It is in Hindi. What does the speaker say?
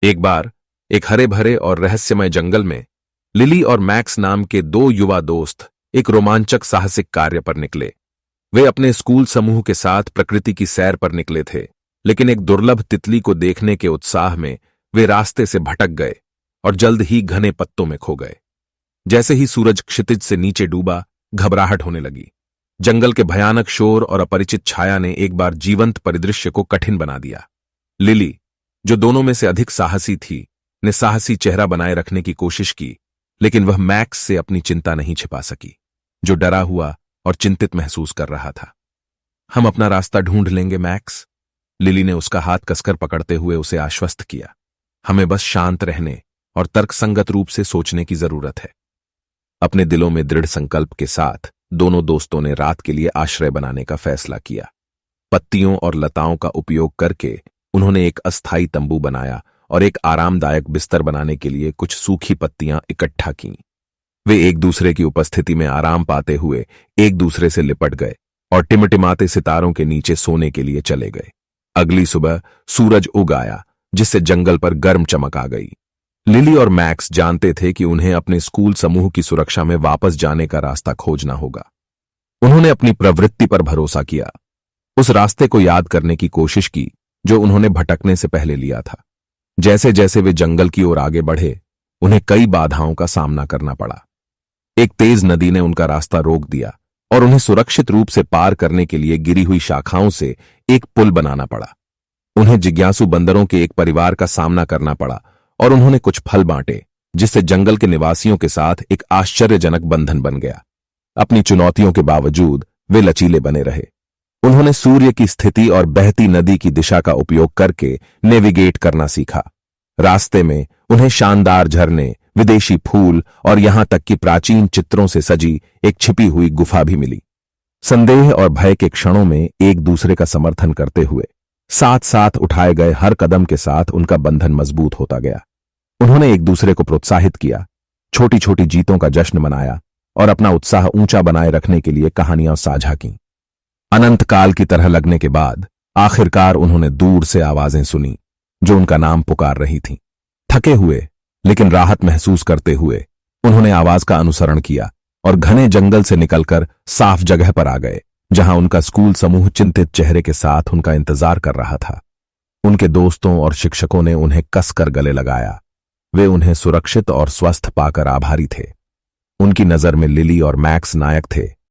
एक बार एक हरे भरे और रहस्यमय जंगल में लिली और मैक्स नाम के दो युवा दोस्त एक रोमांचक साहसिक कार्य पर निकले। वे अपने स्कूल समूह के साथ प्रकृति की सैर पर निकले थे, लेकिन एक दुर्लभ तितली को देखने के उत्साह में वे रास्ते से भटक गए और जल्द ही घने पत्तों में खो गए। जैसे ही सूरज क्षितिज से नीचे डूबा, घबराहट होने लगी। जंगल के भयानक शोर और अपरिचित छाया ने एक बार जीवंत परिदृश्य को कठिन बना दिया। लिली, जो दोनों में से अधिक साहसी थी, ने साहसी चेहरा बनाए रखने की कोशिश की, लेकिन वह मैक्स से अपनी चिंता नहीं छिपा सकी, जो डरा हुआ और चिंतित महसूस कर रहा था। हम अपना रास्ता ढूंढ लेंगे मैक्स, लिली ने उसका हाथ कसकर पकड़ते हुए उसे आश्वस्त किया। हमें बस शांत रहने और तर्कसंगत रूप से सोचने की जरूरत है। अपने दिलों में दृढ़ संकल्प के साथ दोनों दोस्तों ने रात के लिए आश्रय बनाने का फैसला किया। पत्तियों और लताओं का उपयोग करके उन्होंने एक अस्थायी तंबू बनाया और एक आरामदायक बिस्तर बनाने के लिए कुछ सूखी पत्तियां इकट्ठा कीं। वे एक दूसरे की उपस्थिति में आराम पाते हुए एक दूसरे से लिपट गए और टिमटिमाते सितारों के नीचे सोने के लिए चले गए। अगली सुबह सूरज उग आया, जिससे जंगल पर गर्म चमक आ गई। लिली और मैक्स जानते थे कि उन्हें अपने स्कूल समूह की सुरक्षा में वापस जाने का रास्ता खोजना होगा। उन्होंने अपनी प्रवृत्ति पर भरोसा किया, उस रास्ते को याद करने की कोशिश की जो उन्होंने भटकने से पहले लिया था। जैसे जैसे वे जंगल की ओर आगे बढ़े, उन्हें कई बाधाओं का सामना करना पड़ा। एक तेज नदी ने उनका रास्ता रोक दिया और उन्हें सुरक्षित रूप से पार करने के लिए गिरी हुई शाखाओं से एक पुल बनाना पड़ा। उन्हें जिज्ञासु बंदरों के एक परिवार का सामना करना पड़ा और उन्होंने कुछ फल बांटे, जिससे जंगल के निवासियों के साथ एक आश्चर्यजनक बंधन बन गया। अपनी चुनौतियों के बावजूद वे लचीले बने रहे। उन्होंने सूर्य की स्थिति और बहती नदी की दिशा का उपयोग करके नेविगेट करना सीखा। रास्ते में उन्हें शानदार झरने, विदेशी फूल और यहां तक कि प्राचीन चित्रों से सजी एक छिपी हुई गुफा भी मिली। संदेह और भय के क्षणों में एक दूसरे का समर्थन करते हुए साथ साथ उठाए गए हर कदम के साथ उनका बंधन मजबूत होता गया। उन्होंने एक दूसरे को प्रोत्साहित किया, छोटी छोटी जीतों का जश्न मनाया और अपना उत्साह ऊंचा बनाए रखने के लिए कहानियां साझा की। अनंत काल की तरह लगने के बाद आखिरकार उन्होंने दूर से आवाजें सुनी जो उनका नाम पुकार रही थीं। थके हुए लेकिन राहत महसूस करते हुए उन्होंने आवाज का अनुसरण किया और घने जंगल से निकलकर साफ जगह पर आ गए, जहां उनका स्कूल समूह चिंतित चेहरे के साथ उनका इंतजार कर रहा था। उनके दोस्तों और शिक्षकों ने उन्हें कसकर गले लगाया। वे उन्हें सुरक्षित और स्वस्थ पाकर आभारी थे। उनकी नजर में लिली और मैक्स नायक थे,